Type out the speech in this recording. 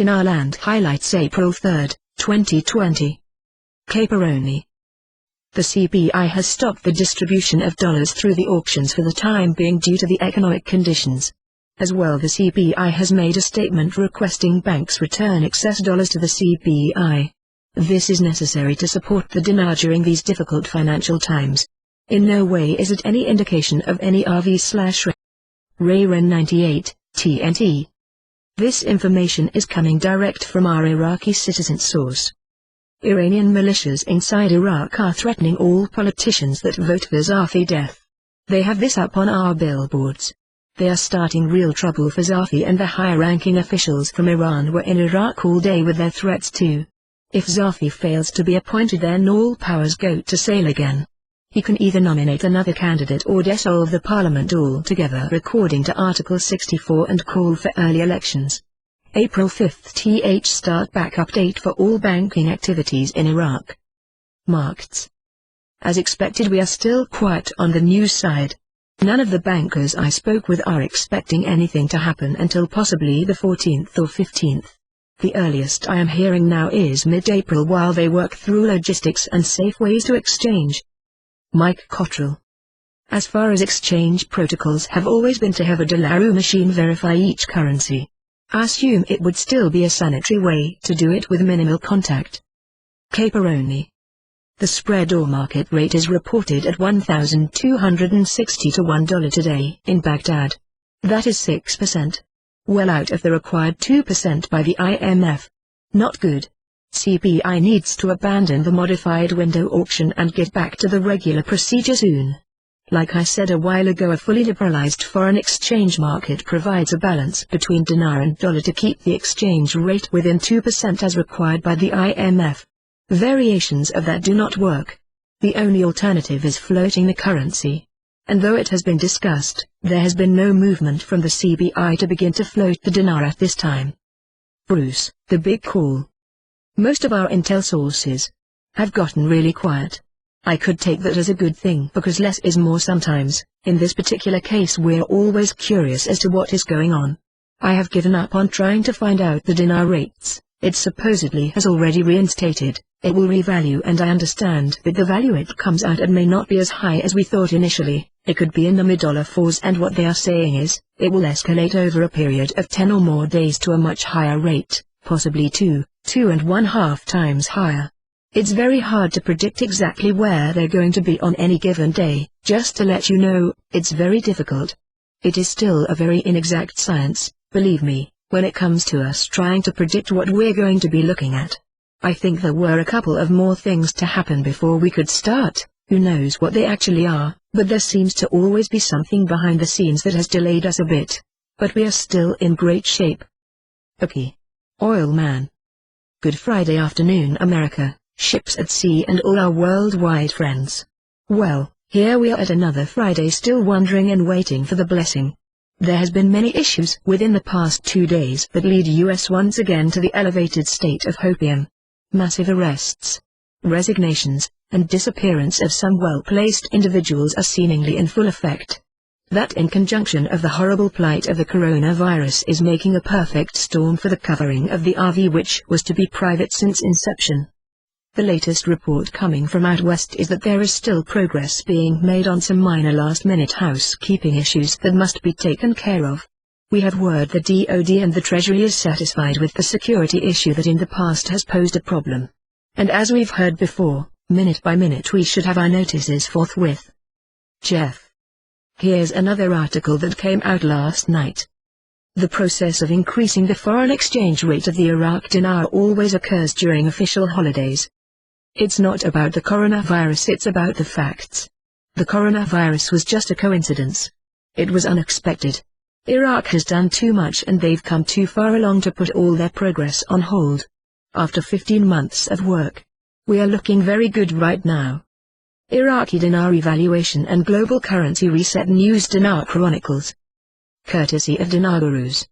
Dinarland highlights April 3, 2020. Caperoni. The CBI has stopped the distribution of dollars through the auctions for the time being due to the economic conditions. As well, the CBI has made a statement requesting banks return excess dollars to the CBI. This is necessary to support the dinar during these difficult financial times. In no way is it any indication of any RV/Ren 98, TNT. This information is coming direct from our Iraqi citizen source. Iranian militias inside Iraq are threatening all politicians that vote for Zafi death. They have this up on our billboards. They are starting real trouble for Zafi, and the higher-ranking officials from Iran were in Iraq all day with their threats too. If Zafi fails to be appointed, then all powers go to Sale again. He can either nominate another candidate or dissolve the parliament altogether according to Article 64 and call for early elections. April 5th start backup date for all banking activities in Iraq. Markets. As expected, we are still quiet on the news side. None of the bankers I spoke with are expecting anything to happen until possibly the 14th or 15th. The earliest I am hearing now is mid-April, while they work through logistics and safe ways to exchange. Mike Cottrell. As far as exchange protocols have always been to have a Delaru machine verify each currency. I assume it would still be a sanitary way to do it with minimal contact. Caperoni. The spread or market rate is reported at $1,260 to $1 today in Baghdad. That is 6%. Well out of the required 2% by the IMF. Not good. CBI needs to abandon the modified window auction and get back to the regular procedure soon. Like I said a while ago, a fully liberalized foreign exchange market provides a balance between dinar and dollar to keep the exchange rate within 2% as required by the IMF. Variations of that do not work. The only alternative is floating the currency. And though it has been discussed, there has been no movement from the CBI to begin to float the dinar at this time. Bruce, the big call. Most of our intel sources have gotten really quiet. I could take that as a good thing because less is more sometimes. In this particular case, we're always curious as to what is going on. I have given up on trying to find out the dinar rates. It supposedly has already reinstated. It will revalue, and I understand that the value it comes out at may not be as high as we thought initially. It could be in the mid-$4s, and what they are saying is, it will escalate over a period of 10 or more days to a much higher rate, possibly 2.5 times higher. It's very hard to predict exactly where they're going to be on any given day. Just to let you know, it's very difficult. It is still a very inexact science, believe me, when it comes to us trying to predict what we're going to be looking at. I think there were a couple of more things to happen before we could start. Who knows what they actually are, but there seems to always be something behind the scenes that has delayed us a bit. But we are still in great shape. Okay. Oil man. Good Friday afternoon, America, ships at sea, and all our worldwide friends. Well, here we are at another Friday, still wondering and waiting for the blessing. There has been many issues within the past 2 days that lead US once again to the elevated state of hopium. Massive arrests, resignations, and disappearance of some well-placed individuals are seemingly in full effect. That, in conjunction of the horrible plight of the coronavirus, is making a perfect storm for the covering of the RV, which was to be private since inception. The latest report coming from out west is that there is still progress being made on some minor last-minute housekeeping issues that must be taken care of. We have word the DoD and the Treasury is satisfied with the security issue that in the past has posed a problem. And as we've heard before, minute by minute we should have our notices forthwith. Jeff. Here's another article that came out last night. The process of increasing the foreign exchange rate of the Iraq dinar always occurs during official holidays. It's not about the coronavirus, it's about the facts. The coronavirus was just a coincidence. It was unexpected. Iraq has done too much and they've come too far along to put all their progress on hold. After 15 months of work, we are looking very good right now. Iraqi dinar evaluation and global currency reset news. Dinar Chronicles. Courtesy of Dinar Gurus.